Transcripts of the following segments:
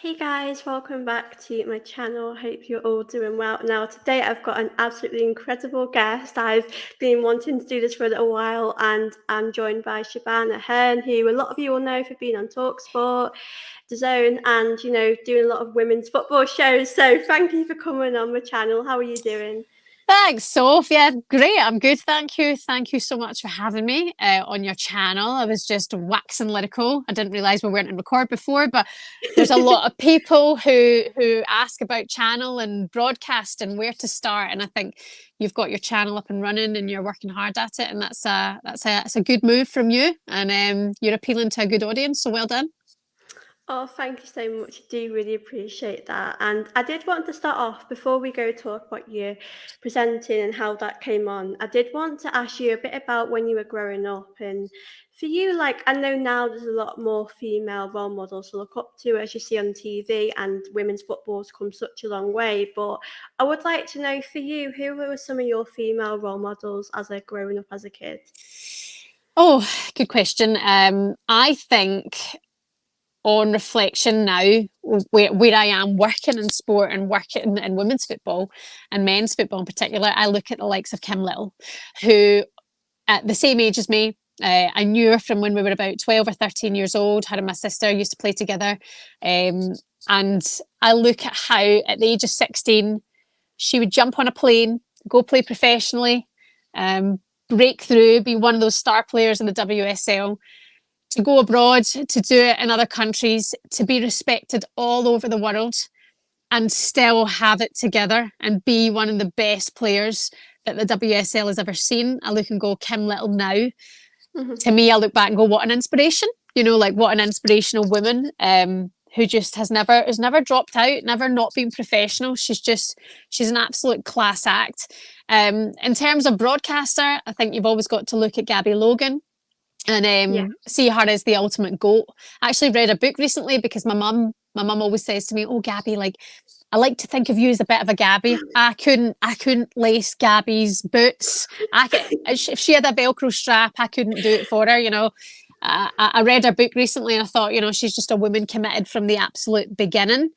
Hey guys, welcome back to my channel. Hope you're all doing well. Now, today I've got an absolutely incredible guest. I've been wanting to do this for a little while, and I'm joined by Shebahn Aherne, who a lot of you will know for being on TalkSport, DAZN, and doing a lot of women's football shows. So, thank you for coming on my channel. How are you doing? Thanks, Soph. Yeah, great. I'm good. Thank you. Thank you so much for having me on your channel. I was just waxing lyrical. I didn't realize we weren't in record before, but there's a lot of people who ask about channel and broadcast and where to start. And I think you've got your channel up and running and you're working hard at it. And that's a good move from you. And you're appealing to a good audience. So well done. Oh, thank you so much. I do really appreciate that. And I did want to start off before we go talk about your presenting and how that came on. I did want to ask you a bit about when you were growing up. And for you, like, I know now there's a lot more female role models to look up to as you see on TV, and women's football's come such a long way. But I would like to know for you, who were some of your female role models as a growing up as a kid? Oh, good question. I think on reflection now, where I am working in sport and working in women's football and men's football in particular, I look at the likes of Kim Little, who at the same age as me, I knew her from when we were about 12 or 13 years old. Her and my sister used to play together. And I look at how at the age of 16, she would jump on a plane, go play professionally, um, break through, be one of those star players in the WSL, to go abroad, to do it in other countries, to be respected all over the world and still have it together and be one of the best players that the WSL has ever seen. I look and go, Kim Little now. To me, I look back and go, what an inspiration. Like what an inspirational woman who just has never dropped out, never not been professional. She's an absolute class act. In terms of broadcaster, I think you've always got to look at Gabby Logan and Yeah. see her as the ultimate goat. I actually read a book recently because my mum always says to me, "Oh, Gabby, like I like to think of you as a bit of a Gabby. I couldn't lace Gabby's boots. If she had a Velcro strap, I couldn't do it for her. I read her book recently and I thought, she's just a woman committed from the absolute beginning.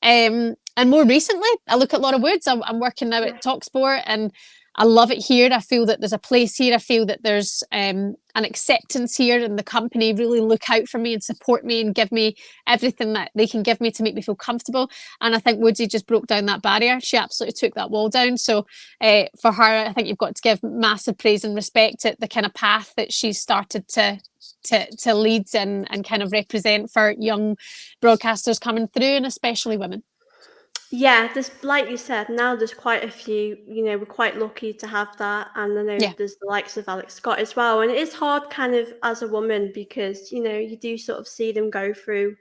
And more recently, I look at Laura Woods. I'm working now Yeah. at Talksport and I love it here. I feel that there's a place here. I feel that there's an acceptance here, and the company really look out for me and support me and give me everything that they can give me to make me feel comfortable. And I think Woodsy just broke down that barrier. She absolutely took that wall down. So for her, I think you've got to give massive praise and respect at the kind of path that she's started to lead and kind of represent for young broadcasters coming through, and especially women. Yeah, there's like you said, now there's quite a few, we're quite lucky to have that. And I know Yeah, there's the likes of Alex Scott as well. And it is hard kind of as a woman because, you do sort of see them go through,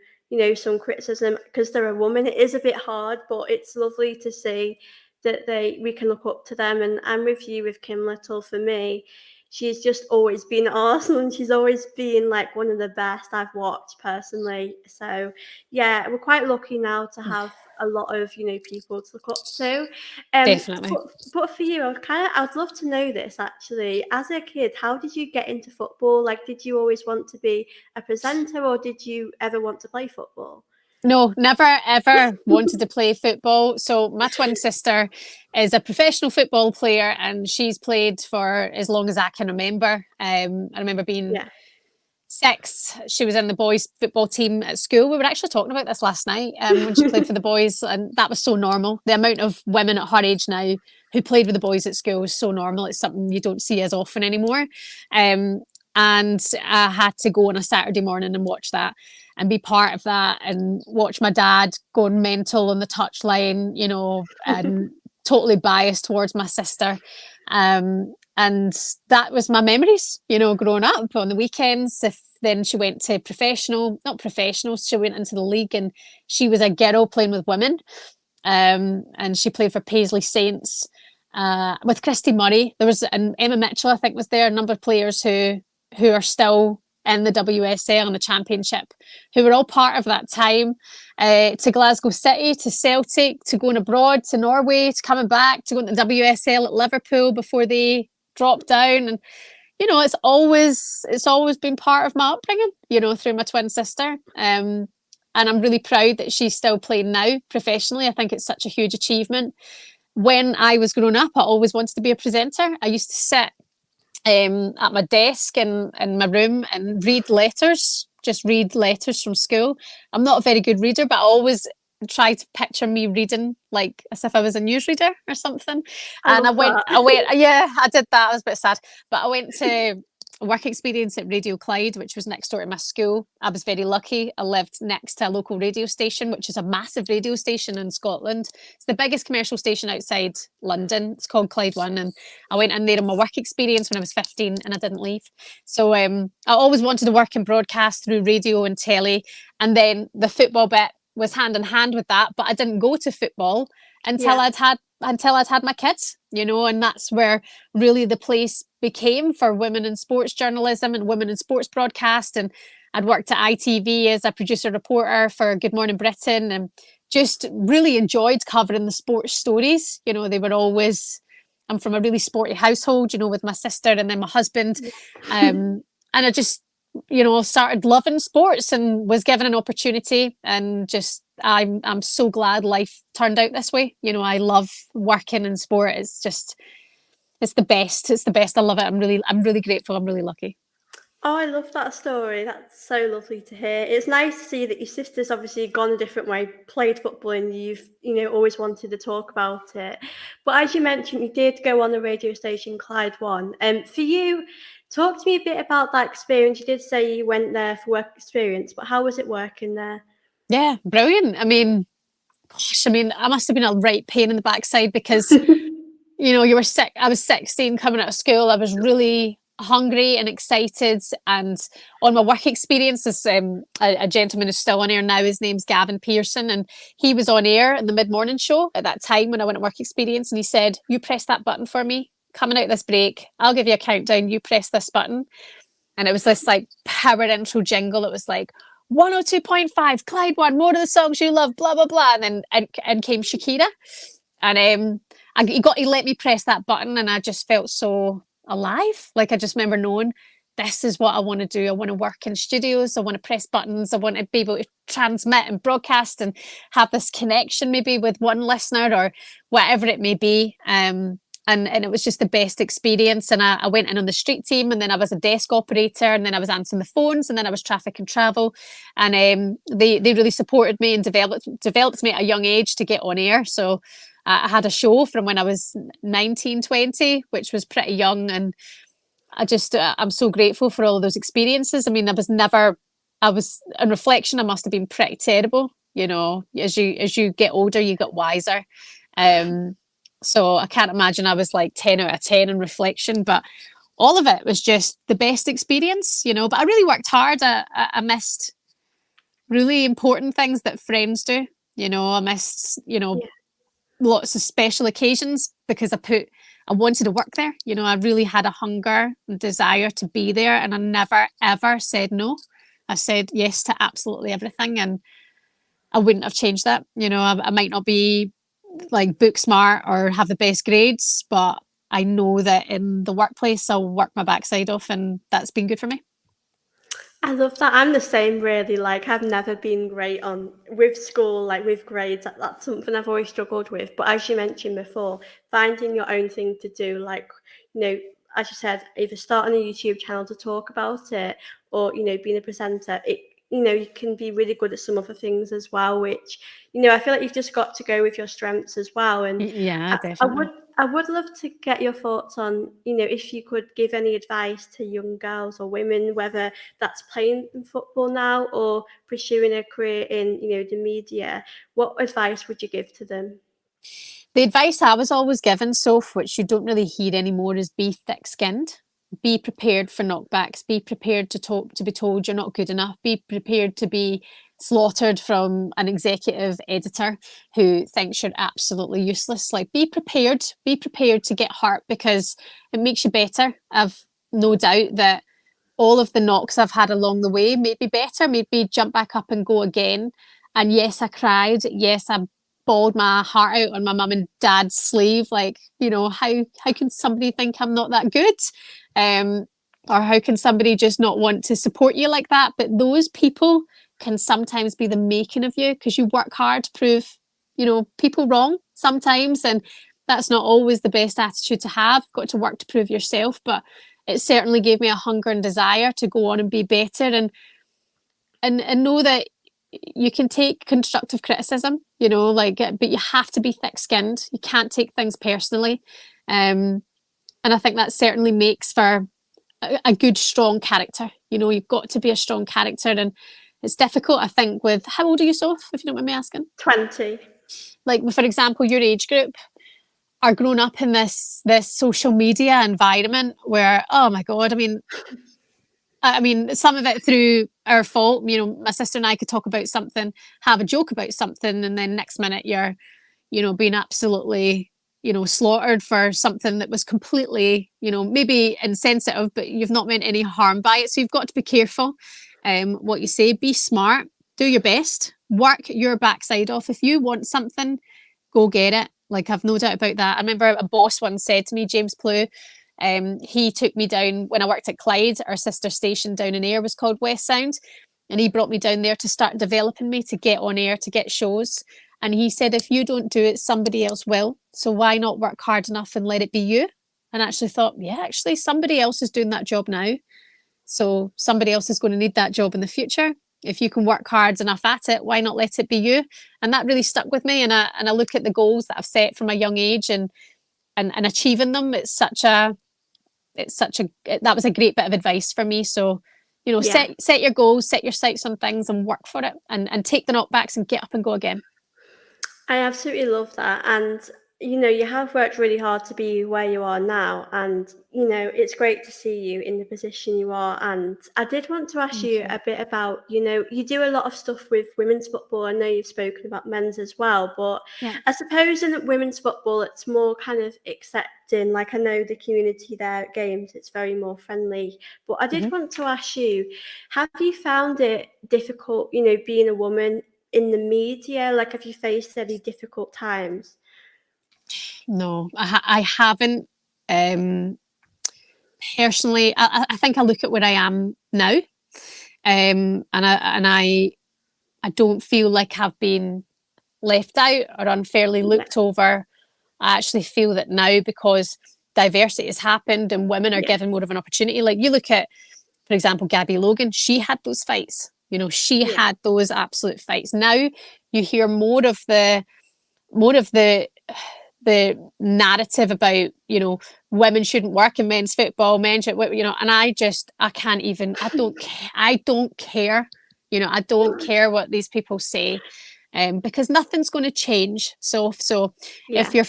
some criticism because they're a woman. It is a bit hard, but it's lovely to see that we can look up to them. And I'm with you with Kim Little. For me, she's just always been awesome, and she's always been like one of the best I've watched personally. So yeah, we're quite lucky now to have a lot of people to look up to. definitely. But for you, I'd love to know this actually. As a kid, how did you get into football? Like, did you always want to be a presenter, or did you ever want to play football? No, never ever wanted to play football. So my twin sister is a professional football player and she's played for as long as I can remember. I remember being Yeah. 6. She was in the boys' football team at school. We were actually talking about this last night when she played for the boys, and that was so normal. The amount of women at her age now who played with the boys at school was so normal. It's something you don't see as often anymore. Um, and I had to go on a Saturday morning and watch that and be part of that and watch my dad going mental on the touchline, and totally biased towards my sister. And that was my memories, growing up on the weekends. If then she went to professional, not professional, she went into the league and she was a girl playing with women. And she played for Paisley Saints with Christy Murray. There was and Emma Mitchell, I think, was there. A number of players who are still in the WSL and the Championship, who were all part of that time. To Glasgow City, to Celtic, to going abroad, to Norway, to coming back, to going to the WSL at Liverpool before they dropped down. And it's always been part of my upbringing. Through my twin sister. and I'm really proud that she's still playing now professionally. I think it's such a huge achievement. When I was growing up, I always wanted to be a presenter. I used to sit at my desk in my room and read letters, just read letters from school. I'm not a very good reader, but I always try to picture me reading like as if I was a newsreader or something. I And love that. yeah, I did that. I was a bit sad, but I went to work experience at Radio Clyde, which was next door to my school. I was very lucky. I lived next to a local radio station, which is a massive radio station in Scotland. It's the biggest commercial station outside London. It's called Clyde One, and I went in there on my work experience when I was 15, and I didn't leave. So I always wanted to work in broadcast through radio and telly, and then the football bit was hand in hand with that. But I didn't go to football until Yeah. I'd had my kids, you know, and that's where really the place became for women in sports journalism and women in sports broadcast. And I'd worked at ITV as a producer reporter for Good Morning Britain, and just really enjoyed covering the sports stories. You know, they were always, I'm from a really sporty household, you know, with my sister and then my husband. Yeah. And I just, you know, started loving sports and was given an opportunity, and just I'm so glad life turned out this way. You know, I love working in sport. It's just it's the best. It's the best. I love it. I'm really grateful. I'm really lucky. Oh, I love that story. That's so lovely to hear. It's nice to see that your sister's obviously gone a different way, played football, and you've, always wanted to talk about it. But as you mentioned, you did go on the radio station Clyde One. For you, talk to me a bit about that experience. You did say you went there for work experience, but how was it working there? Yeah, brilliant. I mean, gosh, I mean, I must have been a right pain in the backside because you know, you were sick. I was 16 coming out of school. I was really hungry and excited. And on my work experience, there's a gentleman who's still on air now. His name's Gavin Pearson. And he was on air in the mid morning show at that time when I went at work experience. And he said, "You press that button for me. Coming out this break, I'll give you a countdown. You press this button." And it was this like power intro jingle. It was like 102.5, Clyde One, more of the songs you love, blah, blah, blah. And then in came Shakira. And he let me press that button, and I just felt so alive. Like I just remember knowing this is what I want to do. I want to work in studios. I want to press buttons. I want to be able to transmit and broadcast and have this connection maybe with one listener or whatever it may be. And it was just the best experience. And I went in on the street team, and then I was a desk operator, and then I was answering the phones, and then I was traffic and travel. And they really supported me and developed me at a young age to get on air. So I had a show from when I was 19, 20, which was pretty young. And I'm so grateful for all of those experiences. I mean, I was, in reflection, I must have been pretty terrible. You know, as you get older, you get wiser. So I can't imagine I was like 10 out of 10 in reflection, but all of it was just the best experience, you know. But I really worked hard. I missed really important things that friends do. You know, I missed, Yeah. lots of special occasions because I wanted to work there. You know, I really had a hunger and desire to be there, and I never ever said no. I said yes to absolutely everything, and I wouldn't have changed that. You know, I might not be like book smart or have the best grades, but I know that in the workplace I'll work my backside off, and that's been good for me. I love that. I'm the same really. Like I've never been great on with school, like with grades. That's something I've always struggled with. But as you mentioned before, finding your own thing to do, like, you know, as you said, either starting a YouTube channel to talk about it or, being a presenter, you can be really good at some other things as well, which, I feel like you've just got to go with your strengths as well. And Yeah, I would definitely. I would love to get your thoughts on, if you could give any advice to young girls or women, whether that's playing in football now or pursuing a career in, the media. What advice would you give to them? The advice I was always given, Soph, which you don't really hear anymore, is be thick-skinned. Be prepared for knockbacks. Be prepared to be told you're not good enough. Be prepared to be slaughtered from an executive editor who thinks you're absolutely useless. Like be prepared. Be prepared to get hurt because it makes you better. I've no doubt that all of the knocks I've had along the way made me better, made me jump back up and go again. And yes, I cried. Yes, I bawled my heart out on my mum and dad's sleeve. Like, how can somebody think I'm not that good? Um, or how can somebody just not want to support you like that? But those people can sometimes be the making of you, because you work hard to prove, people wrong sometimes, and that's not always the best attitude to have. Got to work to prove yourself, but it certainly gave me a hunger and desire to go on and be better, and know that you can take constructive criticism, but you have to be thick-skinned. You can't take things personally. And I think that certainly makes for a good, strong character. You've got to be a strong character, and it's difficult, I think, with, how old are you, Soph, if you don't mind me asking? 20. Like, for example, your age group are grown up in this social media environment where, oh my God, some of it through our fault. My sister and I could talk about something, have a joke about something, and then next minute you're, being absolutely, slaughtered for something that was completely, maybe insensitive, but you've not meant any harm by it. So you've got to be careful what you say, be smart, do your best, work your backside off. If you want something, go get it. Like, I've no doubt about that. I remember a boss once said to me, James Plew, he took me down when I worked at Clyde. Our sister station down in Ayr was called West Sound. And he brought me down there to start developing me to get on air, to get shows. And he said, if you don't do it, somebody else will. So why not work hard enough and let it be you? And I actually thought, yeah, actually, somebody else is doing that job now. So somebody else is going to need that job in the future. If you can work hard enough at it, why not let it be you? And that really stuck with me. And I look at the goals that I've set from a young age and achieving them. That was a great bit of advice for me. So, Yeah. set your goals, set your sights on things and work for it, and take the knockbacks and get up and go again. I absolutely love that. And, you have worked really hard to be where you are now. And, it's great to see you in the position you are. And I did want to ask Thank you you. a bit about, you do a lot of stuff with women's football. I know you've spoken about men's as well. But Yeah. I suppose in women's football, it's more kind of accepting. Like, I know the community there at games, it's very more friendly. But I did Mm-hmm. want to ask you, have you found it difficult, being a woman in the media? Like, have you faced any difficult times? No, I haven't. Personally, I think I look at where I am now, and I don't feel like I've been left out or unfairly Yeah, looked over. I actually feel that now, because diversity has happened and women are yeah, given more of an opportunity. Like, you look at, for example, Gabby Logan, she had those fights. She yeah, had those absolute fights. Now you hear more of the narrative about, women shouldn't work in men's football, men should, and I can't even, I don't care, I don't care what these people say, because nothing's going to change. So yeah, if you're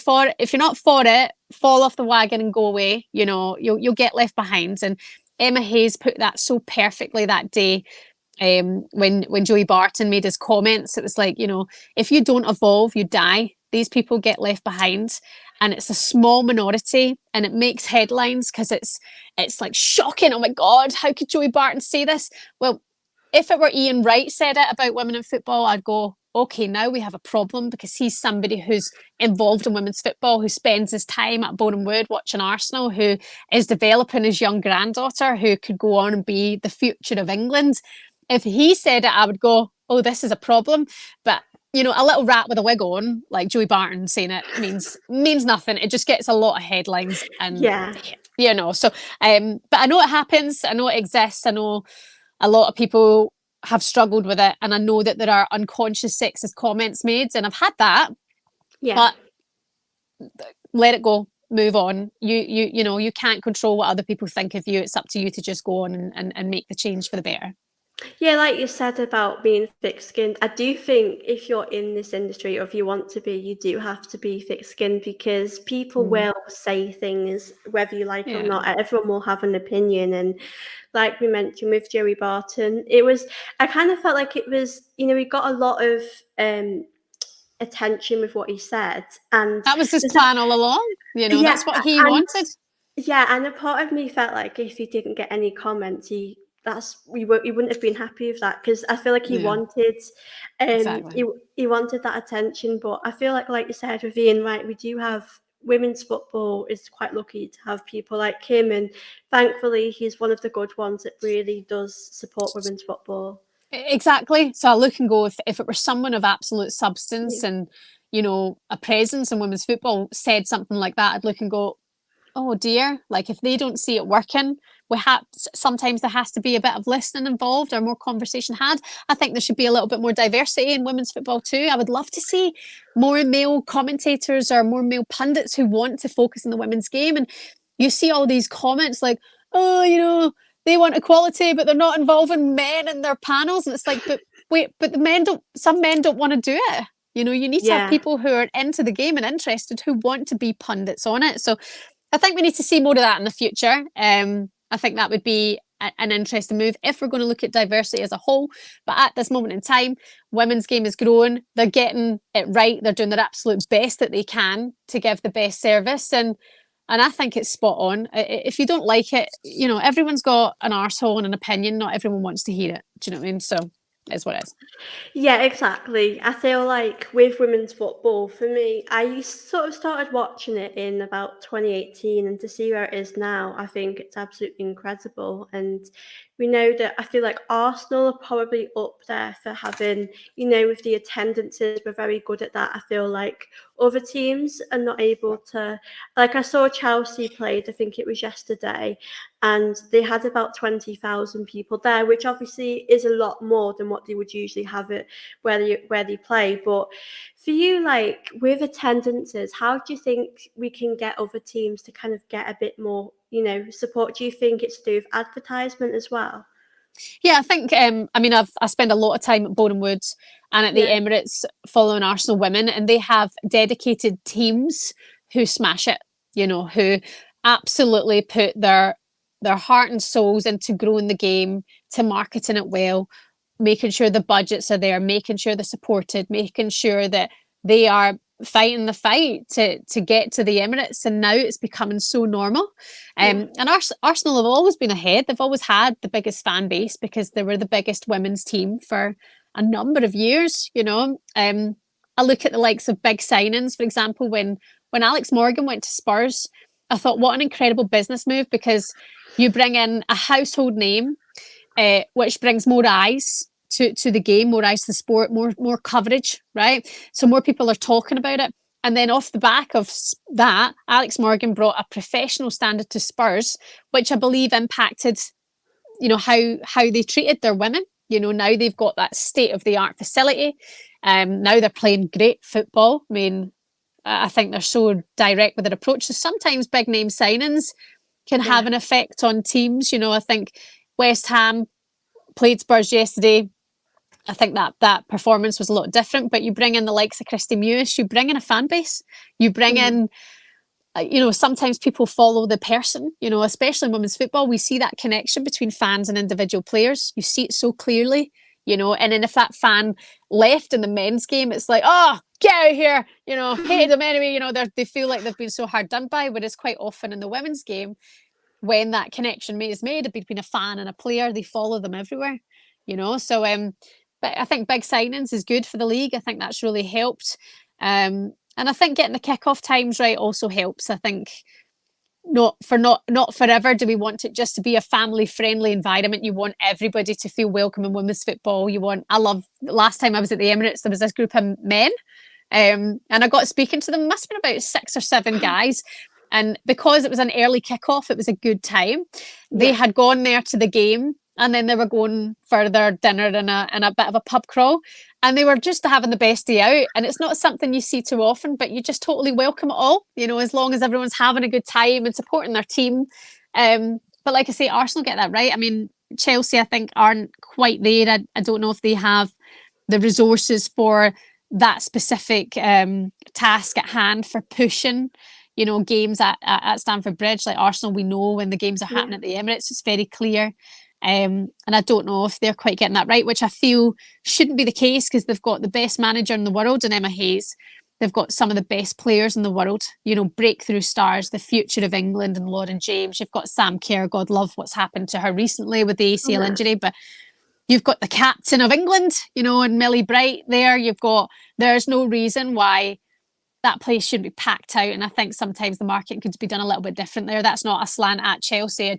not for it, fall off the wagon and go away. You'll get left behind. And Emma Hayes put that so perfectly that day, when Joey Barton made his comments. It was like, if you don't evolve, you die. These people get left behind, and it's a small minority, and it makes headlines because it's like shocking. Oh my God, how could Joey Barton say this? Well, if it were Ian Wright said it about women in football, I'd go, okay, now we have a problem, because he's somebody who's involved in women's football, who spends his time at Boreham Wood watching Arsenal, who is developing his young granddaughter, who could go on and be the future of England. If he said it, I would go, oh, this is a problem. But a little rat with a wig on, like Joey Barton saying it, means nothing. It just gets a lot of headlines, and yeah. So but I know it happens. I know it exists. I know a lot of people have struggled with it, and I know that there are unconscious sexist comments made, and I've had that. Yeah. But let it go. Move on. You can't control what other people think of you. It's up to you to just go on and make the change for the better. Yeah, like you said about being thick-skinned, I do think if you're in this industry, or if you want to be, you do have to be thick-skinned, because people Mm. will say things whether you like it or Yeah. not. Everyone will have an opinion. And like we mentioned with Joey Barton, I kind of felt like it was, he got a lot of attention with what he said. And That was his there's a, plan all along. yeah, That's what he and wanted. yeah, and a part of me felt like if he didn't get any comments, he wouldn't have been happy with that, because I feel like Yeah, exactly. he wanted that attention. But I feel like you said with Ian Wright, we do have women's football is quite lucky to have people like him, and thankfully he's one of the good ones that really does support women's football. Exactly. So I look and go, if it were someone of absolute substance Yeah. and, a presence in women's football said something like that, I'd look and go, oh dear, like if they don't see it working, we have sometimes there has to be a bit of listening involved or more conversation had. I think there should be a little bit more diversity in women's football too. I would love to see more male commentators or more male pundits who want to focus on the women's game. And you see all these comments like, oh, they want equality, but they're not involving men in their panels. And it's like, but wait, but some men don't want to do it. You need to have Yeah. people who are into the game and interested who want to be pundits on it. So I think we need to see more of that in the future. I think that would be an interesting move if we're going to look at diversity as a whole. But at this moment in time, women's game is growing. They're getting it right. They're doing their absolute best that they can to give the best service. And I think it's spot on. If you don't like it, everyone's got an arsehole and an opinion. Not everyone wants to hear it. Do you know what I mean? So it's what it is. Yeah, exactly. I feel like with women's football, for me, sort of started watching it in about 2018, and to see where it is now, I think it's absolutely incredible. And we know that I feel like Arsenal are probably up there for having, with the attendances, we're very good at that. I feel like other teams are not able to, like I saw Chelsea played, I think it was yesterday, and they had about 20,000 people there, which obviously is a lot more than what they would usually have it where they play. But for you, like with attendances, how do you think we can get other teams to kind of get a bit more, support? Do you think it's to do with advertisement as well? Yeah, I think I spend a lot of time at Boreham Wood and at the Yeah, Emirates following Arsenal women, and they have dedicated teams who smash it, who absolutely put their heart and souls into growing the game, to marketing it well, making sure the budgets are there, making sure they're supported, making sure that they are fighting the fight to get to the Emirates. And now it's becoming so normal. yeah, And Arsenal have always been ahead. They've always had the biggest fan base because they were the biggest women's team for a number of years. I look at the likes of big signings, for example, when Alex Morgan went to Spurs, I thought, what an incredible business move, because you bring in a household name, which brings more eyes to the game, more eyes to the sport, more coverage, right? So more people are talking about it. And then off the back of that, Alex Morgan brought a professional standard to Spurs, which I believe impacted, how they treated their women. Now they've got that state of the art facility. Now they're playing great football. I mean, I think they're so direct with their approach. So sometimes big name signings can yeah, have an effect on teams. I think West Ham played Spurs yesterday. I think that performance was a lot different, but you bring in the likes of Christy Mewis, you bring in a fan base, you bring mhm, in, sometimes people follow the person, especially in women's football. We see that connection between fans and individual players. You see it so clearly, and then if that fan left in the men's game, it's like, oh, get out of here, hated them anyway, they feel like they've been so hard done by. Whereas quite often in the women's game, when that connection is made between a fan and a player, they follow them everywhere. So but I think big signings is good for the league. I think that's really helped. And I think getting the kickoff times right also helps. I think not forever do we want it just to be a family friendly environment. You want everybody to feel welcome in women's football. I love, last time I was at the Emirates, there was this group of men, and I got speaking to them, must have been about 6 or 7 guys. And because it was an early kickoff, it was a good time. They yeah, had gone there to the game, and then they were going for their dinner and a bit of a pub crawl. And they were just having the best day out. And it's not something you see too often, but you just totally welcome it all, as long as everyone's having a good time and supporting their team. But like I say, Arsenal get that right. I mean, Chelsea, I think, aren't quite there. I don't know if they have the resources for that specific task at hand for pushing, games at Stamford Bridge. Like Arsenal, we know when the games are yeah, happening at the Emirates, it's very clear. And I don't know if they're quite getting that right, which I feel shouldn't be the case, because they've got the best manager in the world in Emma Hayes. They've got some of the best players in the world, breakthrough stars, the future of England and Lauren James. You've got Sam Kerr, God love what's happened to her recently with the ACL yeah, injury, but you've got the captain of England, and Millie Bright there. There's no reason why that place shouldn't be packed out. And I think sometimes the marketing could be done a little bit different there. That's not a slant at Chelsea.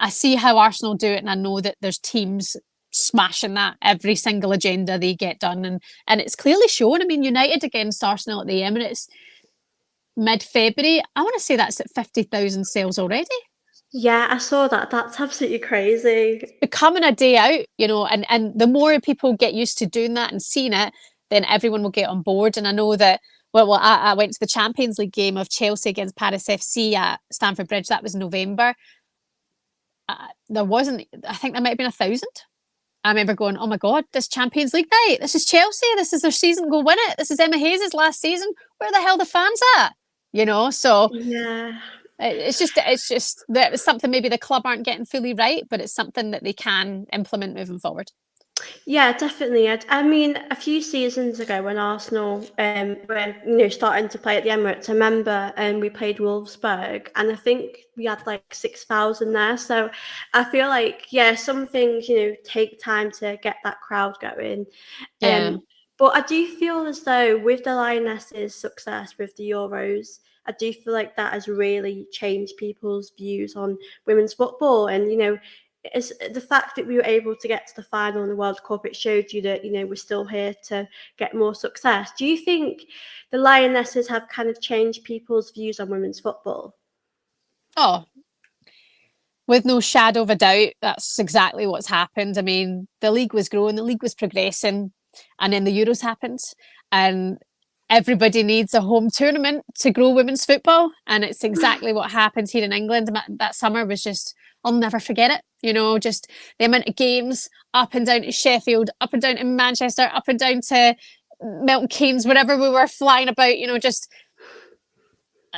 I see how Arsenal do it, and I know that there's teams smashing that every single agenda they get done, and it's clearly shown. I mean, United against Arsenal at the Emirates mid-February. I want to say that's at 50,000 sales already. Yeah, I saw that. That's absolutely crazy. Becoming a day out, and the more people get used to doing that and seeing it, then everyone will get on board. And I know that, I went to the Champions League game of Chelsea against Paris FC at Stamford Bridge. That was November. There wasn't, I think there might have been 1,000. I remember going, oh my God, this Champions League night. This is Chelsea. This is their season. Go win it. This is Emma Hayes' last season. Where the hell are the fans at? So Yeah. it's just that it's something maybe the club aren't getting fully right, but it's something that they can implement moving forward. Yeah, definitely. I mean, a few seasons ago when Arsenal were starting to play at the Emirates, I remember we played Wolfsburg, and I think we had like 6,000 there. So I feel like some things take time to get that crowd going. Yeah. But I do feel as though with the Lionesses' success with the Euros, I do feel like that has really changed people's views on women's football, and it's the fact that we were able to get to the final in the World Cup. It showed you that we're still here to get more success. Do you think the Lionesses have kind of changed people's views on women's football? Oh, with no shadow of a doubt, that's exactly what's happened. I mean, the league was growing, the league was progressing, and then the Euros happened, and everybody needs a home tournament to grow women's football, and it's exactly what happened here in England. That summer was just, I'll never forget it. Just the amount of games up and down to Sheffield, up and down to Manchester, up and down to Milton Keynes, wherever we were flying about. Just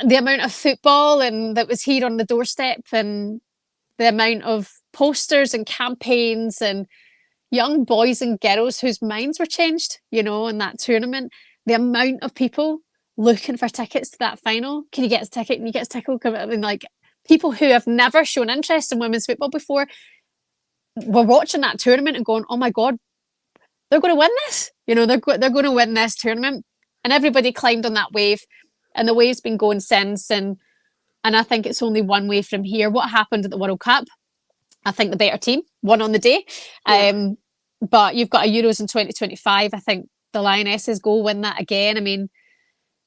the amount of football and that was here on the doorstep, and the amount of posters and campaigns and young boys and girls whose minds were changed, in that tournament. The amount of people looking for tickets to that final. Can you get a ticket? Can you get a ticket? I mean, like, people who have never shown interest in women's football before were watching that tournament and going, oh my God, they're going to win this. They're going to win this tournament. And everybody climbed on that wave. And the wave's been going since. And I think it's only one way from here. What happened at the World Cup? I think the better team won on the day. Yeah. But you've got a Euros in 2025. I think the Lionesses go win that again. I mean,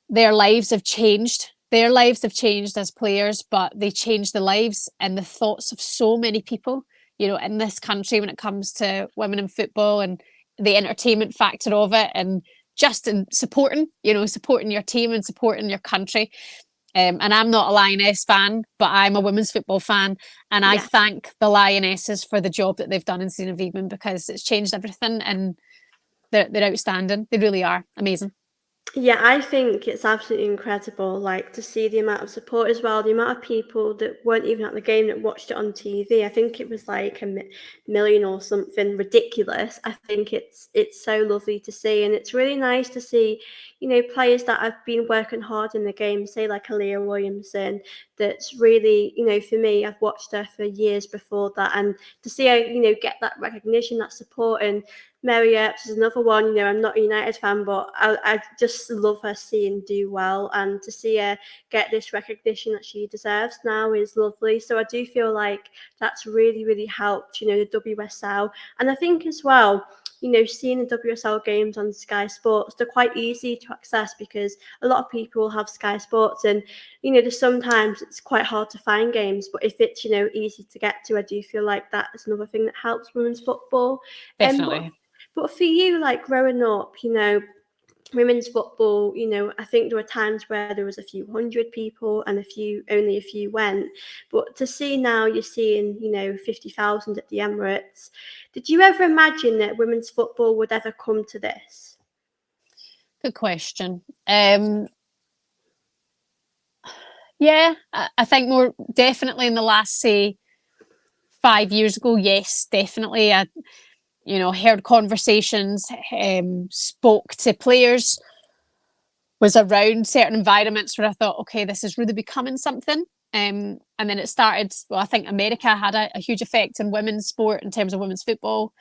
their lives have changed. Their lives have changed as players, but they changed the lives and the thoughts of so many people, in this country when it comes to women in football and the entertainment factor of it, and just in supporting your team and supporting your country. And I'm not a Lioness fan, but I'm a women's football fan. And I Yeah. thank the Lionesses for the job that they've done in Sina Wiedman, because it's changed everything, and they're outstanding. They really are amazing. Yeah, I think it's absolutely incredible, like, to see the amount of support as well, the amount of people that weren't even at the game that watched it on TV. I think it was like a million or something ridiculous. I think it's so lovely to see, and it's really nice to see, players that have been working hard in the game, say like Aaliyah Williamson, that's really, for me, I've watched her for years before that, and to see her, get that recognition, that support, and Mary Earps is another one. I'm not a United fan, but I just love her seeing do well, and to see her get this recognition that she deserves now is lovely. So I do feel like that's really, really helped, the WSL. And I think as well, seeing the WSL games on Sky Sports, they're quite easy to access because a lot of people have Sky Sports, and there's sometimes it's quite hard to find games, but if it's easy to get to, I do feel like that is another thing that helps women's football. Definitely. But for you, like growing up, women's football, I think there were times where there was a few hundred people and only a few went. But to see now you're seeing, 50,000 at the Emirates. Did you ever imagine that women's football would ever come to this? Good question. Yeah, I think more definitely in the last, say, 5 years ago. Yes, definitely. I heard conversations, spoke to players, was around certain environments where I thought, okay, this is really becoming something. And then it started. Well, I think America had a huge effect in women's sport in terms of women's football.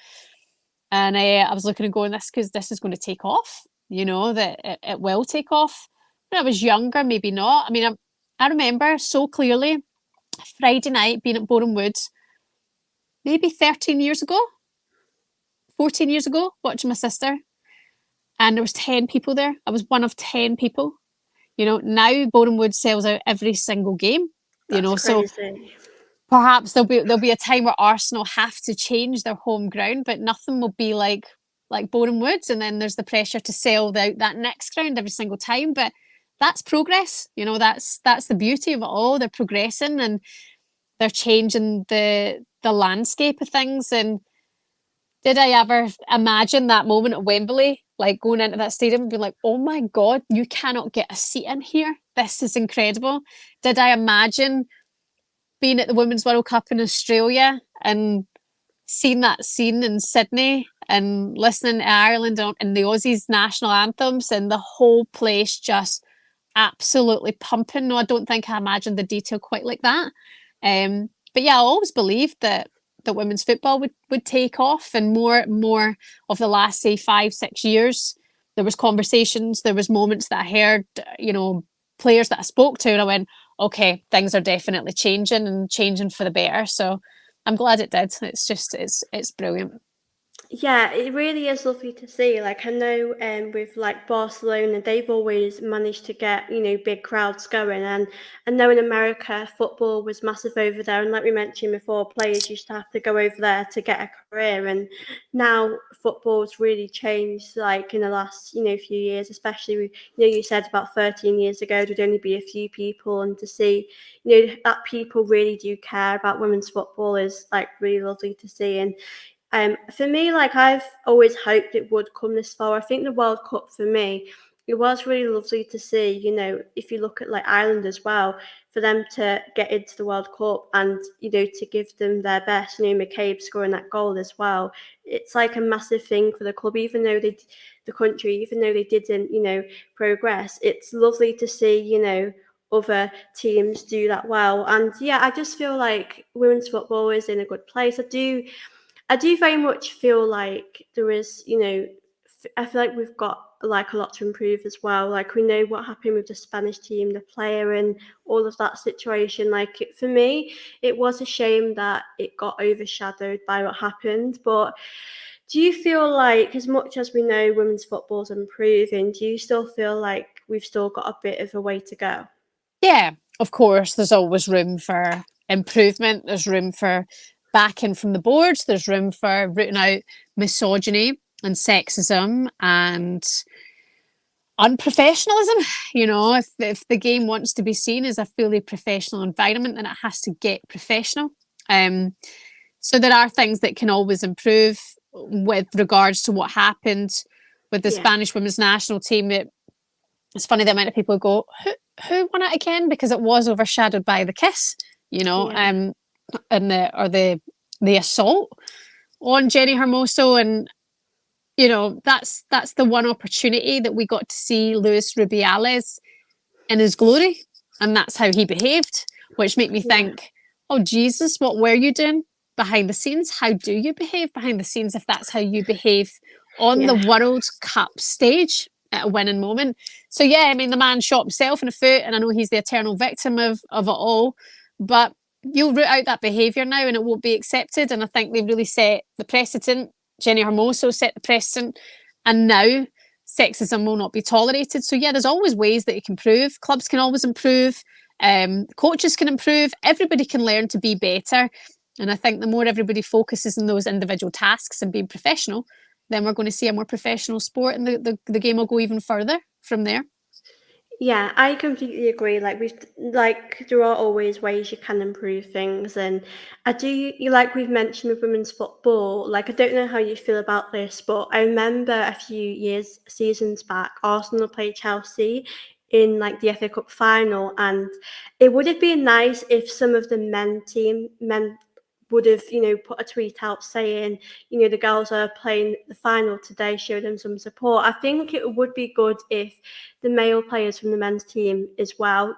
And I was looking and going, this is going to take off. That it will take off. When I was younger, maybe not. I mean, I remember so clearly Friday night being at Boreham Wood, maybe 13 years ago. 14 years ago, watching my sister, and there was 10 people there. I was one of 10 people. Now Bournemouth sells out every single game. That's So crazy. perhaps there'll be a time where Arsenal have to change their home ground, but nothing will be like Boreham Woods, and then there's the pressure to sell out that next ground every single time. But that's progress. That's the beauty of it all. They're progressing and they're changing the landscape of things. And did I ever imagine that moment at Wembley, like going into that stadium and being like, oh my God, you cannot get a seat in here. This is incredible. Did I imagine being at the Women's World Cup in Australia and seeing that scene in Sydney and listening to Ireland and the Aussies national anthems and the whole place just absolutely pumping? No, I don't think I imagined the detail quite like that. But yeah, I always believed that women's football would take off, and more of the last, say, 5-6 years, there was conversations, there was moments that I heard, players that I spoke to, and I went, okay, things are definitely changing and changing for the better. So I'm glad it did. It's brilliant. Yeah, it really is lovely to see. Like I know, with like Barcelona, they've always managed to get big crowds going, and I know in America football was massive over there, and like we mentioned before, players used to have to go over there to get a career, and now football's really changed. Like in the last few years, especially you said about 13 years ago there'd only be a few people, and to see that people really do care about women's football is like really lovely to see. And for me, like I've always hoped it would come this far. I think the World Cup for me, it was really lovely to see. If you look at like Ireland as well, for them to get into the World Cup and to give them their best. McCabe scoring that goal as well. It's like a massive thing for the club, even though the country, even though they didn't progress. It's lovely to see other teams do that well. And yeah, I just feel like women's football is in a good place. I do very much feel like there is, I feel like we've got like a lot to improve as well. Like we know what happened with the Spanish team, the player, and all of that situation. Like for me, it was a shame that it got overshadowed by what happened. But do you feel like, as much as we know women's football's improving, do you still feel like we've still got a bit of a way to go? Yeah, of course, there's always room for improvement. There's room for backing from the boards. There's room for rooting out misogyny and sexism and unprofessionalism. If the game wants to be seen as a fully professional environment, then it has to get professional. Um, so there are things that can always improve with regards to what happened with the Yeah, Spanish women's national team. It's funny the amount of people go, who won it again? Because it was overshadowed by the kiss, yeah, and the assault on Jenny Hermoso. And that's the one opportunity that we got to see Luis Rubiales in his glory, and that's how he behaved, which made me yeah, think, oh Jesus, what were you doing behind the scenes? How do you behave behind the scenes if that's how you behave on the yeah. World Cup stage at a winning moment? So yeah, I mean, the man shot himself in the foot, and I know he's the eternal victim of it all, but you'll root out that behaviour now and it won't be accepted. And I think they've really set the precedent. Jenny Hermoso set the precedent, and now sexism will not be tolerated. So yeah, there's always ways that you can improve. Clubs can always improve. Coaches can improve. Everybody can learn to be better. And I think the more everybody focuses on those individual tasks and being professional, then we're going to see a more professional sport, and the game will go even further from there. Yeah, I completely agree. Like there are always ways you can improve things, and I do you like we've mentioned with women's football. Like I don't know how you feel about this, but I remember a few seasons back, Arsenal played Chelsea in like the FA Cup final, and it would have been nice if some of the men would have put a tweet out saying the girls are playing the final today, show them some support. I think it would be good if the male players from the men's team as well,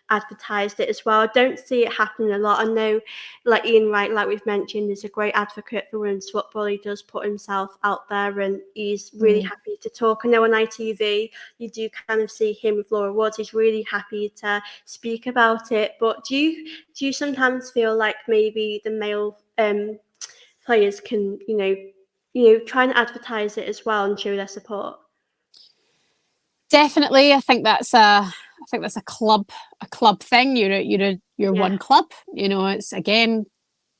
advertised it as well. I don't see it happening a lot. I know, like Ian Wright, like we've mentioned, is a great advocate for women's football. He does put himself out there and he's really Mm. happy to talk. I know on ITV, you do kind of see him with Laura Woods. He's really happy to speak about it. But do you sometimes feel like maybe the male players can, try and advertise it as well and show their support. Definitely, I think that's a club thing. You're Yeah. one club. It's again,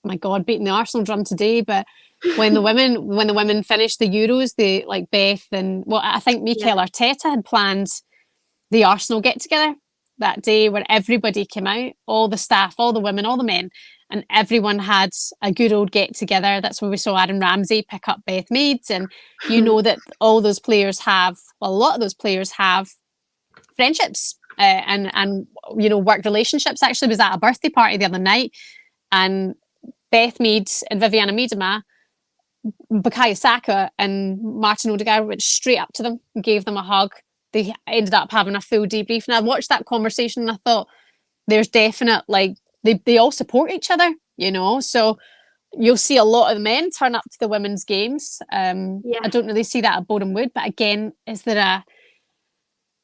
my God, beating the Arsenal drum today. But when the women finished the Euros, they like Beth and well, I think Yeah. Mikel Arteta had planned the Arsenal get together that day where everybody came out, all the staff, all the women, all the men, and everyone had a good old get together. That's where we saw Aaron Ramsey pick up Beth Mead. And you know that all those players have, well, a lot of those players have friendships and work relationships. Actually, was at a birthday party the other night, and Beth Mead and Viviana Miedema, Bukayo Saka and Martin Odegaard went straight up to them and gave them a hug. They ended up having a full debrief, and I watched that conversation and I thought, there's definite they all support each other, So you'll see a lot of the men turn up to the women's games. Yeah. I don't really see that at Boreham Wood, but again, is there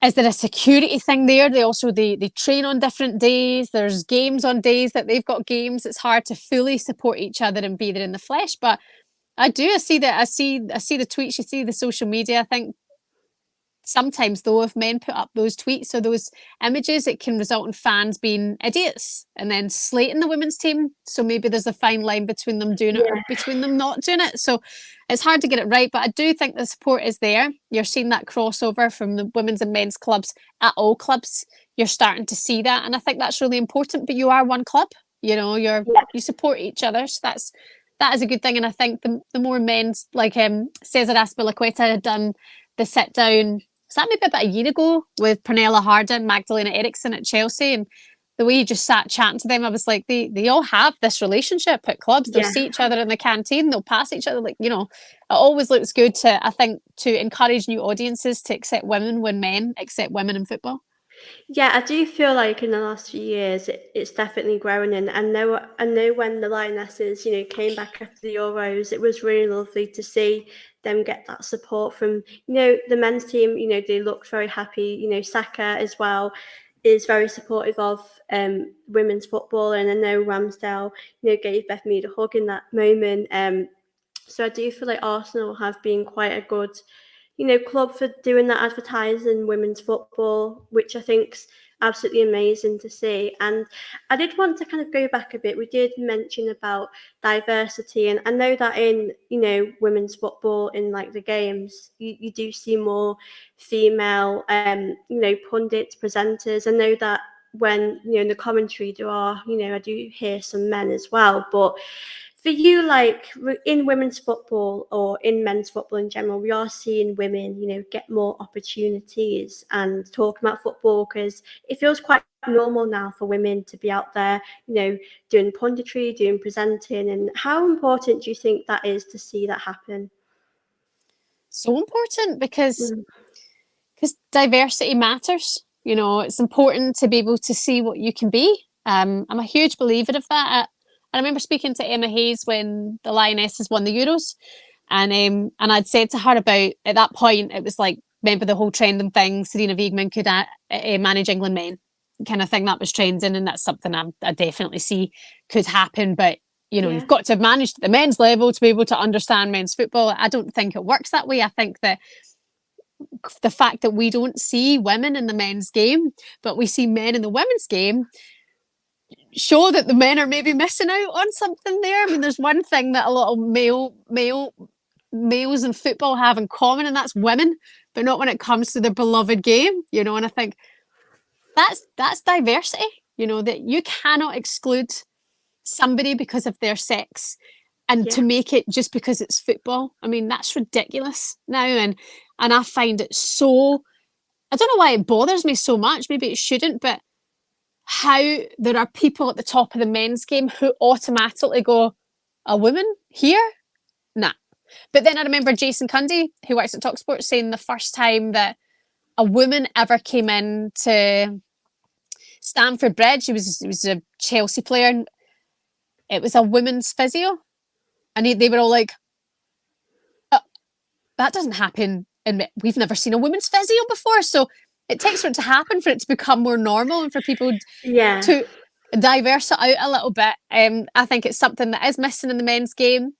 a security thing there? They train on different days. There's games on days that they've got games. It's hard to fully support each other and be there in the flesh. But I do. I see that. I see the tweets. You see the social media. I think sometimes though, if men put up those tweets or those images, it can result in fans being idiots and then slating the women's team. So maybe there's a fine line between them doing it or Yeah. between them not doing it. So it's hard to get it right, but I do think the support is there. You're seeing that crossover from the women's and men's clubs at all clubs. You're starting to see that, and I think that's really important. But you are one club. Yeah. You support each other, so that is a good thing. And I think the more men's like Cesar Azpilicueta had done the sit down. Was that maybe about a year ago with Pernilla Harder and Magdalena Eriksson at Chelsea? And the way you just sat chatting to them, I was like, they all have this relationship at clubs. They'll Yeah. see each other in the canteen, they'll pass each other. It always looks good I think, to encourage new audiences to accept women when men accept women in football. Yeah, I do feel like in the last few years it's definitely grown, and I know when the Lionesses, came back after the Euros, it was really lovely to see them get that support from, the men's team. They looked very happy. Saka as well is very supportive of women's football, and I know Ramsdale, gave Beth Mead a hug in that moment. So I do feel like Arsenal have been quite a good, club for doing that advertising women's football, which I think's absolutely amazing to see. And I did want to kind of go back a bit. We did mention about diversity, and I know that in women's football in like the games, you do see more female pundits, presenters. I know that when in the commentary there are I do hear some men as well, but for you, like in women's football or in men's football in general, we are seeing women, get more opportunities and talking about football, because it feels quite normal now for women to be out there, doing punditry, doing presenting. And how important do you think that is to see that happen? So important because Mm. diversity matters. It's important to be able to see what you can be. I'm a huge believer of that. I remember speaking to Emma Hayes when the Lionesses won the Euros, and I'd said to her about, at that point, it was like, remember the whole trending thing, Serena Wiegman could manage England men, kind of thing that was trending, and that's something I definitely see could happen. But Yeah. you've got to manage at the men's level to be able to understand men's football. I don't think it works that way. I think that the fact that we don't see women in the men's game, but we see men in the women's game, show that the men are maybe missing out on something there. I mean, there's one thing that a lot of males in football have in common, and that's women, but not when it comes to their beloved game. And I think that's diversity. That you cannot exclude somebody because of their sex, and Yeah. to make it just because it's football. I mean, that's ridiculous now, and I find it so. I don't know why it bothers me so much. Maybe it shouldn't, but how there are people at the top of the men's game who automatically go, a woman here? Nah. But then I remember Jason Cundy, who works at Talksport, saying the first time that a woman ever came in to Stamford Bridge, he was a Chelsea player, and it was a women's physio. And they were all like, that doesn't happen. And we've never seen a women's physio before. So it takes for it to happen, for it to become more normal, and for people Yeah. to diverse it out a little bit. I think it's something that is missing in the men's game.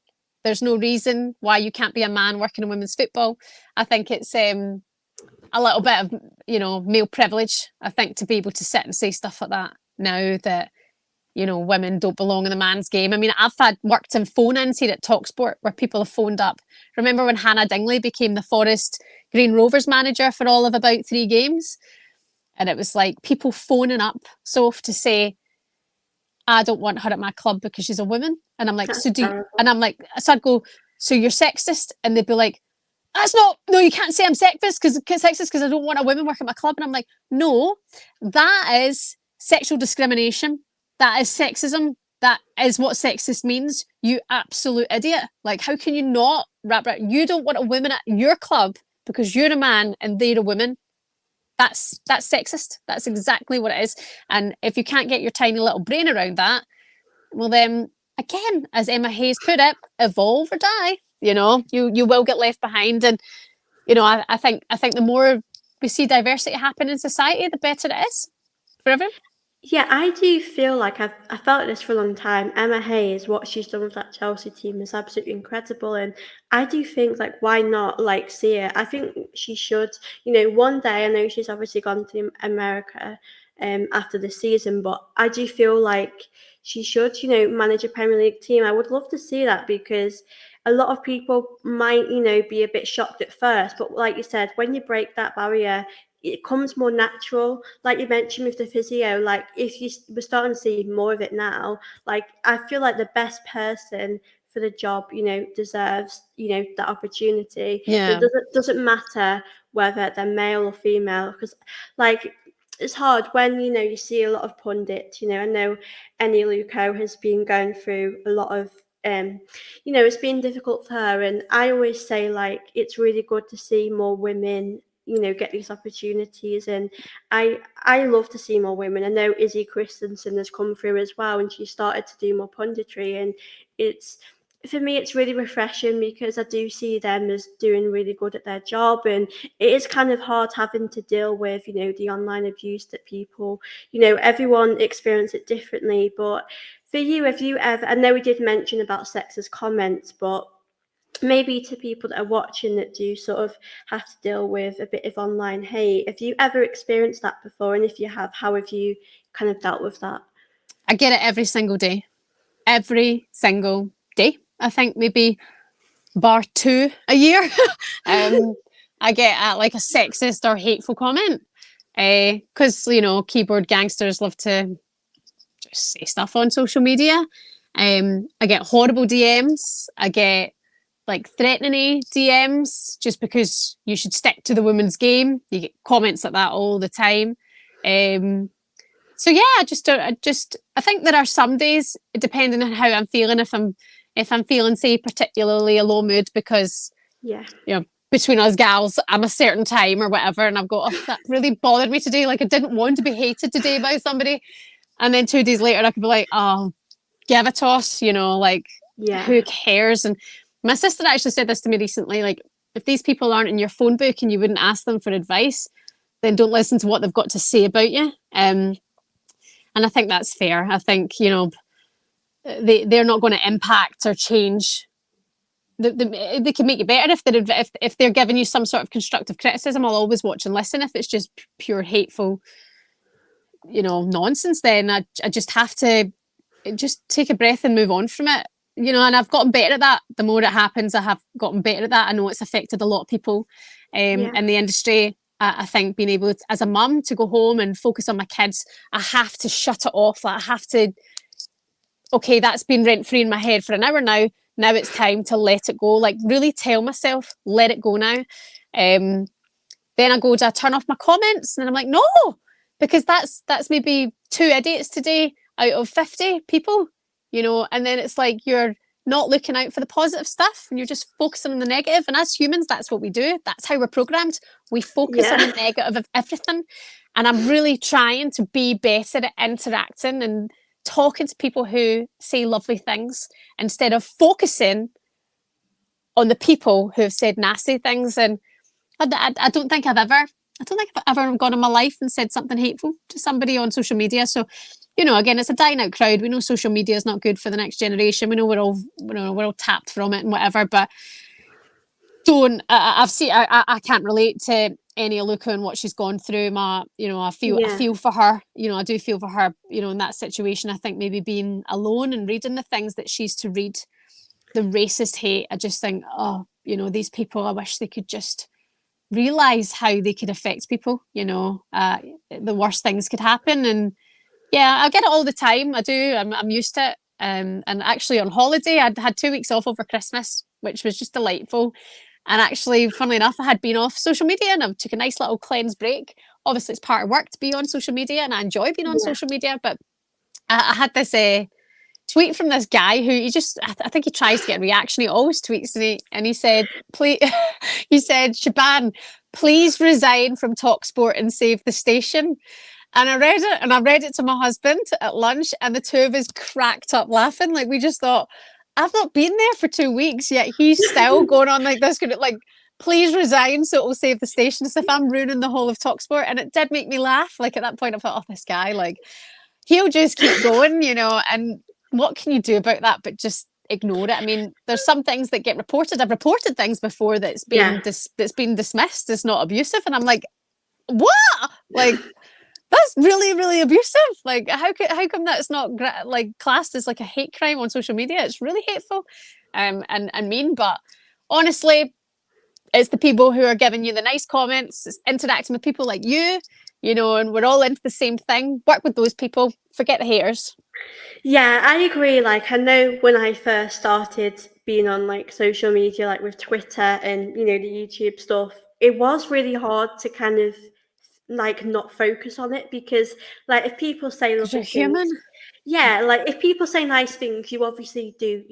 There's no reason why you can't be a man working in women's football. I think it's a little bit of, male privilege, I think, to be able to sit and say stuff like that now that, women don't belong in the man's game. I mean, I've worked in phone-ins here at Talksport where people have phoned up. Remember when Hannah Dingley became the Forest Green Rovers manager for all of about 3 games? And it was like people phoning up Soph to say, I don't want her at my club because she's a woman. And I'm like, That's terrible. So I'd go, so you're sexist? And they'd be like, that's not, no, you can't say I'm sexist because I don't want a woman working at my club. And I'm like, no, that is sexual discrimination. That is sexism. That is what sexist means. You absolute idiot. Like, how can you not you don't want a woman at your club because you're a man and they're a woman. That's sexist. That's exactly what it is. And if you can't get your tiny little brain around that, well then, again, as Emma Hayes put it, evolve or die. You will get left behind. And I think the more we see diversity happen in society, the better it is for everyone. Yeah, I do feel like I felt this for a long time. Emma Hayes, what she's done with that Chelsea team is absolutely incredible, and I do think like why not like see it? I think she should. One day I know she's obviously gone to America, after the season, but I do feel like she should, manage a Premier League team. I would love to see that because a lot of people might, be a bit shocked at first, but like you said, when you break that barrier, it comes more natural. Like you mentioned with the physio, like if we're starting to see more of it now, like I feel like the best person for the job, deserves, that opportunity. Yeah. It doesn't matter whether they're male or female, because like it's hard when you see a lot of pundits. I know Eni Luco has been going through a lot of it's been difficult for her, and I always say like it's really good to see more women get these opportunities, and I love to see more women. I know Izzy Christensen has come through as well, and she started to do more punditry, and it's for me it's really refreshing because I do see them as doing really good at their job, and it is kind of hard having to deal with the online abuse that people everyone experience it differently. But for you, have you ever, I know we did mention about sexist comments, but maybe to people that are watching that do sort of have to deal with a bit of online hate, have you ever experienced that before? And if you have, how have you kind of dealt with that? I get it every single day. Every single day. I think maybe bar 2 a year. I get like a sexist or hateful comment. Because, keyboard gangsters love to just say stuff on social media. I get horrible DMs. I get like threatening DMs just because you should stick to the women's game. You get comments like that all the time. So yeah, I think there are some days, depending on how I'm feeling, if I'm feeling, say, particularly a low mood because Yeah. between us gals, I'm a certain time or whatever, and I've got, that really bothered me today. Like I didn't want to be hated today by somebody, and then 2 days later I could be like, oh, give a toss, like Yeah. who cares? And my sister actually said this to me recently, like if these people aren't in your phone book and you wouldn't ask them for advice, then don't listen to what they've got to say about you. And I think that's fair. I think they're not going to impact or change. They can make you better if they're giving you some sort of constructive criticism. I'll always watch and listen. If it's just pure hateful, nonsense, then I just have to just take a breath and move on from it. And I've gotten better at that. The more it happens, I have gotten better at that. I know it's affected a lot of people Yeah. in the industry. I think being able to, as a mum, to go home and focus on my kids, I have to shut it off. Like I have to, okay, that's been rent free in my head for an hour now. Now it's time to let it go. Like really tell myself, let it go now. Then I turn off my comments, and I'm like, no, because that's maybe 2 idiots today out of 50 people, and then it's like you're not looking out for the positive stuff and you're just focusing on the negative. And as humans, that's what we do. That's how we're programmed. We focus on the negative of everything. And I'm really trying to be better at interacting and talking to people who say lovely things instead of focusing on the people who have said nasty things. And I don't think I've ever I don't think I've ever gone in my life and said something hateful to somebody on social media. So, you know, again, it's a dying out crowd. We know social media is not good for the next generation. We know we're all tapped from it and whatever. But don't I've seen I can't relate to any of Luca and what she's gone through. I Yeah, feel for her. You know, I do feel for her. You know, in that situation, I think maybe being alone and reading the things that she's to read, the racist hate. I just think, oh, you know, these people. I wish they could just realize how they could affect people. You know, the worst things could happen. And yeah, I get it all the time. I do. I'm used to it. And actually, on holiday, I'd had 2 weeks off over Christmas, which was just delightful. And actually, funnily enough, I had been off social media and I took a nice little cleanse break. Obviously, it's part of work to be on social media, and I enjoy being on yeah, social media. But I had this tweet from this guy who I think he tries to get a reaction. He always tweets me, and he said, "Please," he said, "Shebahn, please resign from Talksport and save the station." And I read it to my husband at lunch, and the two of us cracked up laughing. Like we just thought, I've not been there for 2 weeks yet. He's still going on like this, like, please resign so it will save the station. As if I'm ruining the whole of Talksport. And it did make me laugh. Like at that point, I thought, oh, this guy, like, he'll just keep going, you know. And what can you do about that but just ignore it? I mean, there's some things that get reported. I've reported things before yeah. that's been dismissed as not abusive, and I'm like, what? Like that's really, really abusive. Like, how come that's not like classed as like a hate crime on social media? It's really hateful, and mean. But honestly, it's the people who are giving you the nice comments, it's interacting with people like you know, and we're all into the same thing. Work with those people. Forget the haters. Yeah, I agree. Like, I know when I first started being on like social media, like with Twitter and the YouTube stuff, it was really hard to kind of like not focus on it because like if people say Because you're lovely things, human. yeah, like if people say nice things, you obviously do,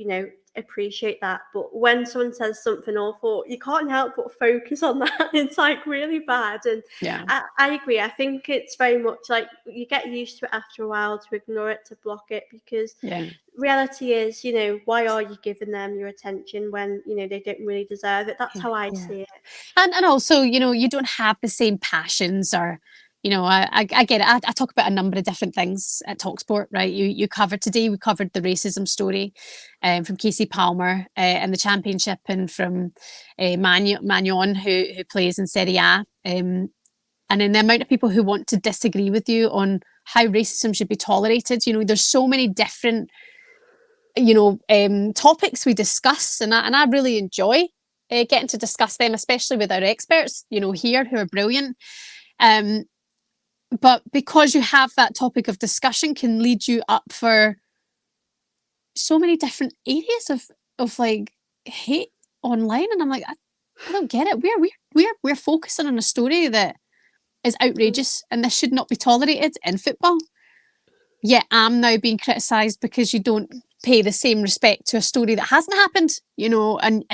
appreciate that. But when someone says something awful, you can't help but focus on that. It's like really bad. And Yeah, I agree. I think it's very much like you get used to it after a while to ignore it, to block it, because yeah, reality is, why are you giving them your attention when, they don't really deserve it? That's yeah, how I yeah. see it. And also, you know, you don't have the same passions or, you know, I get it. I talk about a number of different things at Talksport, right? You covered today. We covered the racism story, from Casey Palmer, and the championship, and from Magnon, who plays in Serie A, and then the amount of people who want to disagree with you on how racism should be tolerated. You know, there's so many different, topics we discuss, and I really enjoy getting to discuss them, especially with our experts, you know, here who are brilliant. Um, but because you have that topic of discussion can lead you up for so many different areas of like hate online, and I'm like, I don't get it. We're focusing on a story that is outrageous, and this should not be tolerated in football. Yet I'm now being criticised because you don't pay the same respect to a story that hasn't happened, you know, and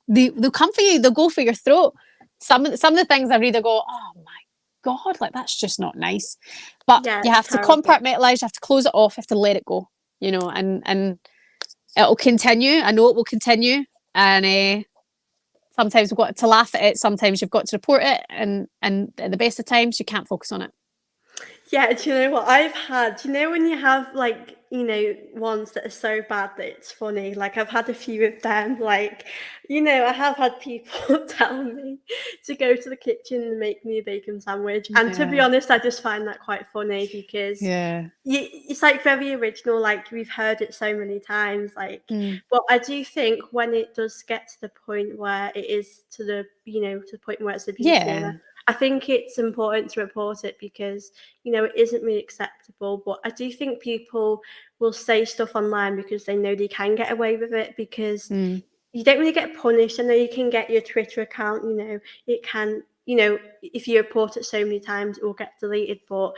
they'll come for you, they'll go for your throat. Some of the things I read, I go, oh my God, like that's just not nice. But Yeah, you it's have to terrible. compartmentalize, you have to close it off, you have to let it go, you know, and it'll continue. I know it will continue. And sometimes we've got to laugh at it, sometimes you've got to report it, and at the best of times you can't focus on it. Yeah, do you know what I've had? When you have like, ones that are so bad that it's funny? Like I've had a few of them. Like, I have had people tell me to go to the kitchen and make me a bacon sandwich. And to be Yeah. honest, I just find that quite funny because Yeah. it's like very original, like we've heard it so many times, like, Mm. but I do think when it does get to the point where it is to the point where it's abusive, Yeah. I think it's important to report it because it isn't really acceptable. But I do think people will say stuff online because they know they can get away with it, because Mm. you don't really get punished. I know you can get your Twitter account, it can, if you report it so many times, it will get deleted. But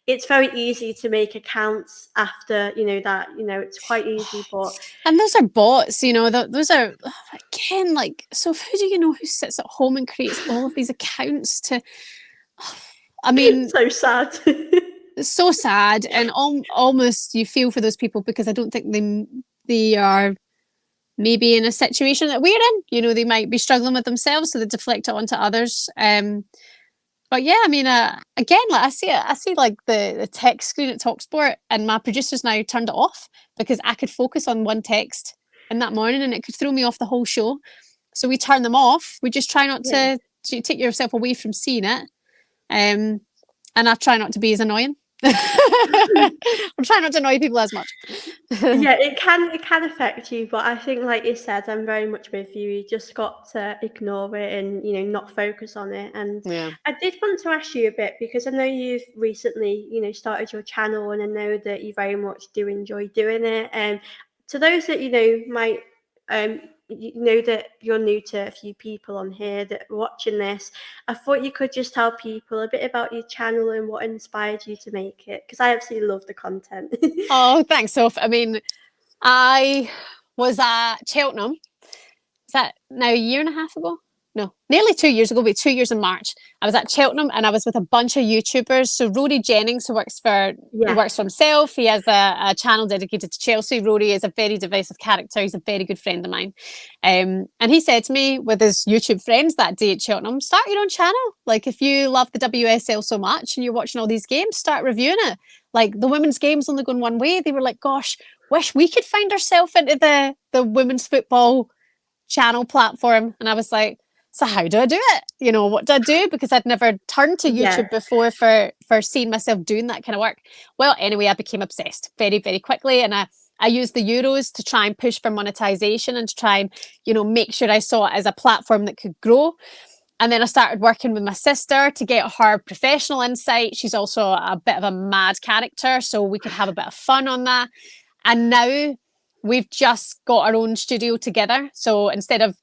it's very easy to make accounts after, that, it's quite easy. But And those are bots, you know, those are, again, like, so who do you know who sits at home and creates all of these accounts to, I mean, so sad. it's so sad, and almost you feel for those people because I don't think they are maybe in a situation that we're in. You know, they might be struggling with themselves, so they deflect it onto others. But yeah, I mean, again, like I see like the text screen at Talksport, and my producers now turned it off because I could focus on one text in that morning, and it could throw me off the whole show. So we turn them off. We just try not Yeah. to take yourself away from seeing it. Um, and I try not to be as annoying. I'm trying not to annoy people as much. Yeah, it can affect you, but I think, like you said, I'm very much with you. You just got to ignore it and not focus on it. And Yeah. I did want to ask you a bit because I know you've recently started your channel, and I know that you very much do enjoy doing it. And to those that might know that you're new to a few people on here that are watching this, I thought you could just tell people a bit about your channel and what inspired you to make it because I absolutely love the content. Oh, thanks, Soph. I mean, I was at Cheltenham. Is that now a year and a half ago? No, nearly 2 years ago, but 2 years in March. I was at Cheltenham and I was with a bunch of YouTubers. So Rory Jennings, who Yeah. works for himself, he has a channel dedicated to Chelsea. Rory is a very divisive character. He's a very good friend of mine. And he said to me with his YouTube friends that day at Cheltenham, start your own channel. Like if you love the WSL so much and you're watching all these games, start reviewing it. Like the women's game's only going one way. They were like, gosh, wish we could find ourselves into the women's football channel platform. And I was like, so how do I do it? What do I do? Because I'd never turned to Yeah. YouTube before for seeing myself doing that kind of work. Well, anyway, I became obsessed very, very quickly. And I used the Euros to try and push for monetization and to try and, make sure I saw it as a platform that could grow. And then I started working with my sister to get her professional insight. She's also a bit of a mad character, so we could have a bit of fun on that. And now we've just got our own studio together. So instead of,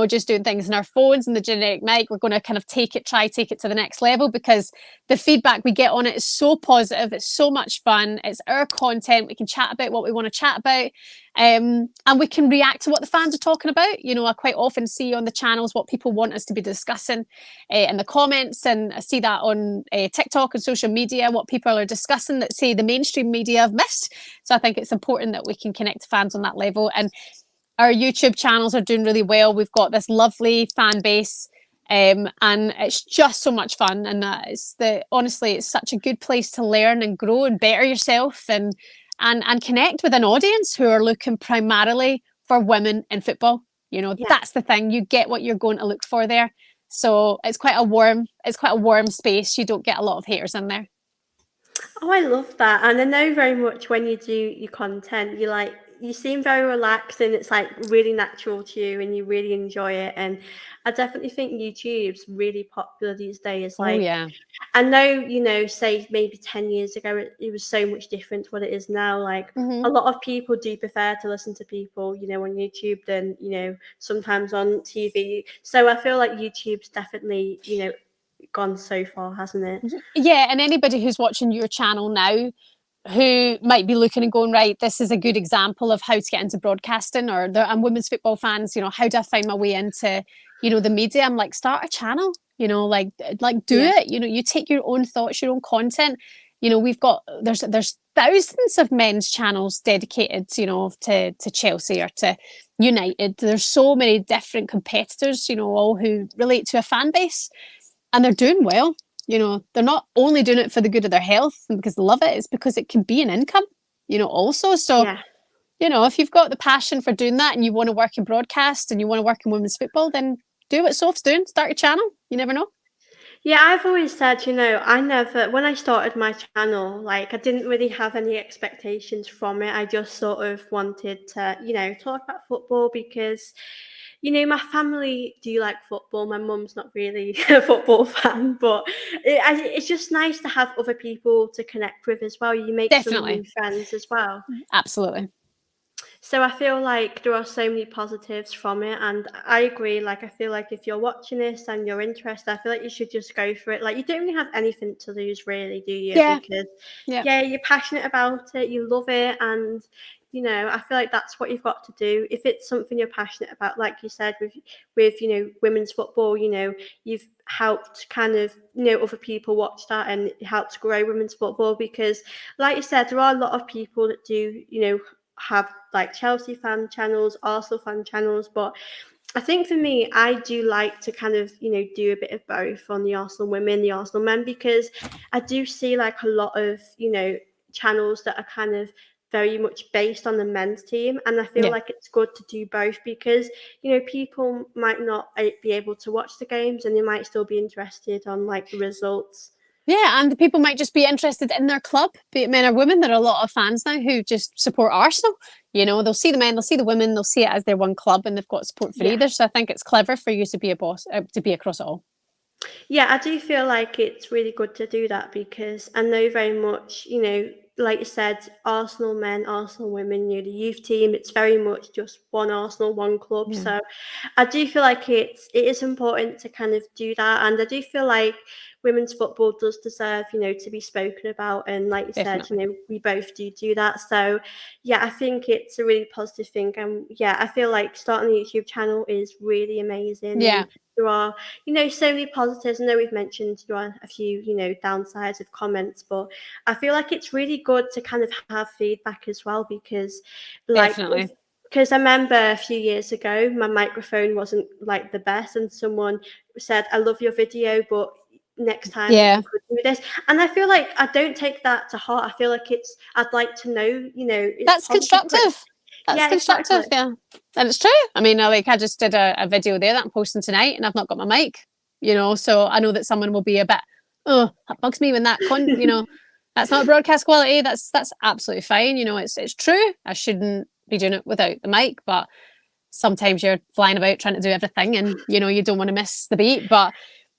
just doing things in our phones and the generic mic, we're going to kind of take it to the next level because the feedback we get on it is so positive. It's so much fun. It's our content. We can chat about what we want to chat about. And we can react to what the fans are talking about. I quite often see on the channels what people want us to be discussing in the comments, and I see that on TikTok and social media, what people are discussing that say the mainstream media have missed. So I think it's important that we can connect to fans on that level. And our YouTube channels are doing really well. We've got this lovely fan base. And it's just so much fun, and honestly, it's such a good place to learn and grow and better yourself, and connect with an audience who are looking primarily for women in football. Yeah. That's the thing. You get what you're going to look for there. So it's quite a warm space. You don't get a lot of haters in there. Oh, I love that. And I know very much when you do your content, you seem very relaxed and it's like really natural to you and you really enjoy it. And I definitely think YouTube's really popular these days. Oh Like, yeah. I know, say maybe 10 years ago, it was so much different to what it is now. Like, a Mm-hmm. lot of people do prefer to listen to people, on YouTube than, sometimes on TV. So I feel like YouTube's definitely, gone so far, hasn't it? Yeah, and anybody who's watching your channel now who might be looking and going, right, this is a good example of how to get into broadcasting, or I'm women's football fans, how do I find my way into, the media? I'm like, start a channel, like do Yeah. it. You take your own thoughts, your own content. We've got there's thousands of men's channels dedicated, to Chelsea or to United. There's so many different competitors, all who relate to a fan base, and they're doing well. They're not only doing it for the good of their health and because they love it, it's because it can be an income, also. So, Yeah. if you've got the passion for doing that and you want to work in broadcast and you want to work in women's football, then do what Soph's doing. Start your channel. You never know. Yeah, I've always said, I never, when I started my channel, like, I didn't really have any expectations from it. I just sort of wanted to, talk about football because, my family do like football. My mum's not really a football fan, but it's just nice to have other people to connect with as well. You make some Definitely. new friends as well. Absolutely. So I feel like there are so many positives from it, and I agree. Like, I feel like if you're watching this and you're interested, I feel like you should just go for it. Like, you don't really have anything to lose, really, do you? Yeah. Because Yeah. yeah, you're passionate about it, you love it, and I feel like that's what you've got to do. If it's something you're passionate about, like you said, with women's football, you've helped kind of other people watch that, and it helps grow women's football because, like you said, there are a lot of people that do have like Chelsea fan channels, Arsenal fan channels, but I think for me, I do like to kind of, do a bit of both on the Arsenal women, the Arsenal men, because I do see like a lot of, channels that are kind of very much based on the men's team. And I feel Yeah. like it's good to do both because, people might not be able to watch the games and they might still be interested on like the results. Yeah, and the people might just be interested in their club, be it men or women. There are a lot of fans now who just support Arsenal. They'll see the men, they'll see the women, they'll see it as their one club, and they've got support for Yeah. either. So I think it's clever for you to be a boss, to be across it all. Yeah, I do feel like it's really good to do that because I know very much, like you said, Arsenal men, Arsenal women, the youth team, it's very much just one Arsenal, one club. Yeah, So I do feel like it is important to kind of do that. And I do feel like women's football does deserve, to be spoken about. And like you said, definitely. we both do that. So yeah, I think it's a really positive thing. And yeah, I feel like starting a YouTube channel is really amazing. Yeah, And there are so many positives. I know we've mentioned there are a few, downsides of comments, but I feel like it's really good to kind of have feedback as well because, like, definitely. because I remember a few years ago, my microphone wasn't like the best, and someone said, "I love your video, but next time if Yeah, you could do this." And I feel like I don't take that to heart. I feel like I'd like to know, it's that's positive, but constructive. That's yeah, exactly. constructive. Yeah, and it's true. I mean, I just did a video there that I'm posting tonight, and I've not got my mic. So I know that someone will be a bit. Oh, that bugs me when that's not broadcast quality. That's absolutely fine. It's true. I shouldn't be doing it without the mic, but sometimes you're flying about trying to do everything, and you don't want to miss the beat. But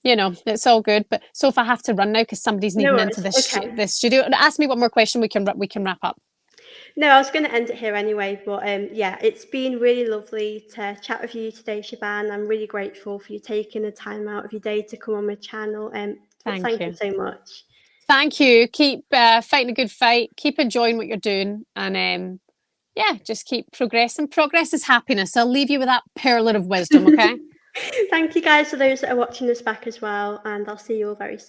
it's all good. But so if I have to run now because somebody's No needing into worries. Okay. this studio, ask me one more question. We can wrap up. No, I was going to end it here anyway, but yeah, it's been really lovely to chat with you today, Shebahn. I'm really grateful for you taking the time out of your day to come on my channel. Thank Thank you you. so much. Thank you. Keep fighting a good fight. Keep enjoying what you're doing, and yeah, just keep progressing. Progress is happiness. I'll leave you with that perler of wisdom. Okay. Thank you guys for those that are watching this back as well, and I'll see you all very soon.